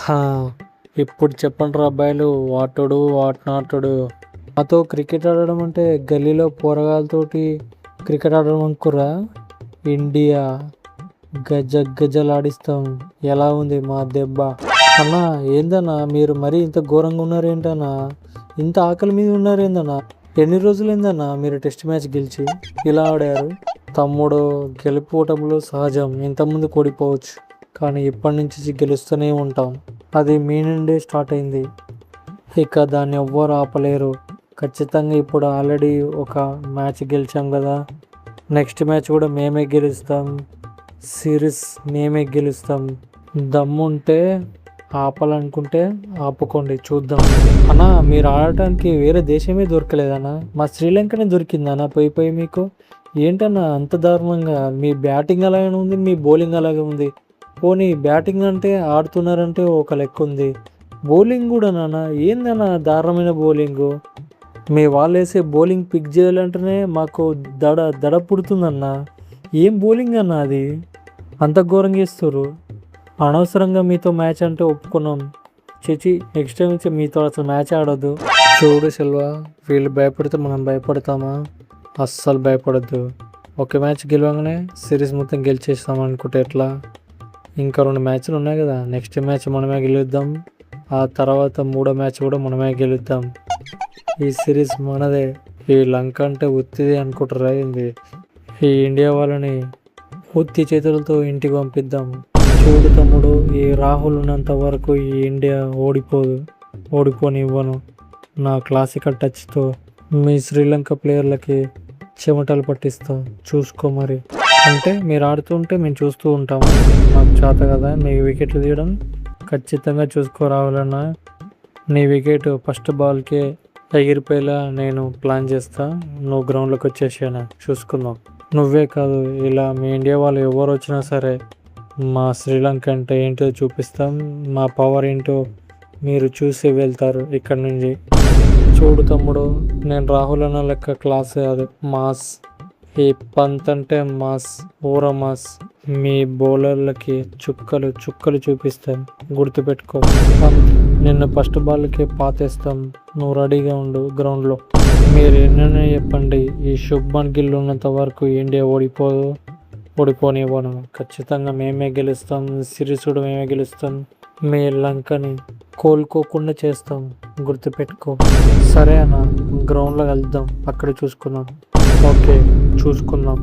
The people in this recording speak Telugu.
హా, ఇప్పుడు చెప్పండి రా అబ్బాయిలు, వాటుడు వాటినాటుడు. నాతో క్రికెట్ ఆడడం అంటే గల్లీలో పోరగాలతోటి క్రికెట్ ఆడడం అనుకురా. ఇండియా గజ గజలాడిస్తాం. ఎలా ఉంది మా దెబ్బ? అన్నా ఏందన్నా మీరు మరీ ఇంత ఘోరంగా ఉన్నారేంటన్నా? ఇంత ఆకలి మీద ఉన్నారేందన్నా? ఎన్ని రోజులైందన్నా మీరు టెస్ట్ మ్యాచ్ గెలిచి ఇలా ఆడారు? తమ్ముడు, గెలుపు ఓటములు సహజం. ఇంతకుముందు ఓడిపోవచ్చు, కానీ ఇప్పటి నుంచి గెలుస్తూనే ఉంటాం. అది మీ నుండే స్టార్ట్ అయింది, ఇక దాన్ని ఎవ్వరు ఆపలేరు. ఖచ్చితంగా ఇప్పుడు ఆల్రెడీ ఒక మ్యాచ్ గెలిచాం కదా, నెక్స్ట్ మ్యాచ్ కూడా మేమే గెలుస్తాం. సిరీస్ మేమే గెలుస్తాం. దమ్ముంటే ఆపాలనుకుంటే ఆపుకోండి, చూద్దాం. అన్నా మీరు ఆడటానికి వేరే దేశమే దొరకలేదన్నా, మా శ్రీలంకనే దొరికిందన్నా పోయి మీకు. ఏంటన్నా అంత దారుణంగా? మీ బ్యాటింగ్ అలాగే ఉంది, మీ బౌలింగ్ అలాగే ఉంది. పోనీ బ్యాటింగ్ అంటే ఆడుతున్నారంటే ఒక లెక్క ఉంది, బౌలింగ్ కూడా నాన్న ఏందన్నా దారుణమైన బౌలింగు. మీ వాళ్ళు వేసే బౌలింగ్ పిక్ చేయాలంటేనే మాకు దడ పుడుతుందన్నా. ఏం బౌలింగ్ అన్నా అది? అంత ఘోరంగా ఇస్తారు. అనవసరంగా మీతో మ్యాచ్ అంటే ఒప్పుకున్నాం. చిచి, నెక్స్ట్ టైం నుంచి మీతో అసలు మ్యాచ్ ఆడొద్దు. చూడు సెల్వా, వీళ్ళు భయపడితే మనం భయపడతామా? అస్సలు భయపడద్దు. ఒక మ్యాచ్ గెలవగానే సిరీస్ మొత్తం గెలిచేస్తాం అనుకుంటే ఎట్లా? ఇంకా 2 మ్యాచ్లు ఉన్నాయి కదా, నెక్స్ట్ మ్యాచ్ మనమే గెలుద్దాం. ఆ తర్వాత 3వ మ్యాచ్ కూడా మనమే గెలుద్దాం. ఈ సిరీస్ మనదే. ఈ లంక అంటే ఉత్తిది అనుకుంటారా ఏంది? ఈ ఇండియా వాళ్ళని ఉత్తి చేతులతో ఇంటికి పంపిద్దాం. చూడు తమ్ముడు, ఈ రాహుల్ ఉన్నంత వరకు ఈ ఇండియా ఓడిపోనివ్వను. నా క్లాసికల్ టచ్తో మీ శ్రీలంక ప్లేయర్లకి చెమటలు పట్టిస్తా, చూసుకో మరి. అంటే మీరు ఆడుతుంటే మేము చూస్తూ ఉంటాము, మాకు చేత కదా నీ వికెట్లు తీయడం. ఖచ్చితంగా చూసుకో రావాలన్నా. నీ వికెట్ ఫస్ట్ బాల్కే ఎగిరిపోయేలా నేను ప్లాన్ చేస్తా. నువ్వు గ్రౌండ్లోకి వచ్చేసాను, చూసుకుందాం. నువ్వే కాదు, ఇలా మీ ఇండియా వాళ్ళు ఎవరు వచ్చినా సరే మా శ్రీలంక అంటే ఏంటో చూపిస్తాం. మా పవర్ ఏంటో మీరు చూసి వెళ్తారు ఇక్కడ నుంచి. చూడు తమ్ముడు, నేను రాహుల్ అన్న లెక్క క్లాస్ కాదు, మాస్. ఈ పంత్ అంటే మాస్, ఊర మాస్. మీ బౌలర్లకి చుక్కలు చుక్కలు చూపిస్తాం, గుర్తుపెట్టుకో. పంత్, నిన్ను ఫస్ట్ బాల్కి పాతేస్తాం. నువ్వు రెడీగా ఉండు గ్రౌండ్లో. మీరు ఎన్నైనా చెప్పండి, ఈ శుభ్మన్ గిల్ ఉన్నంత వరకు ఇండియా ఓడిపోనివ్వను. ఖచ్చితంగా మేమే గెలుస్తాం. సిరీస్ కూడా మేమే గెలుస్తాం. మీ లంకని కోలుకోకుండా చేస్తాం, గుర్తుపెట్టుకో. సరే అన్న, గ్రౌండ్లో వెళ్దాం, అక్కడ చూసుకుందాం. ఓకే, చూసుకుందాం.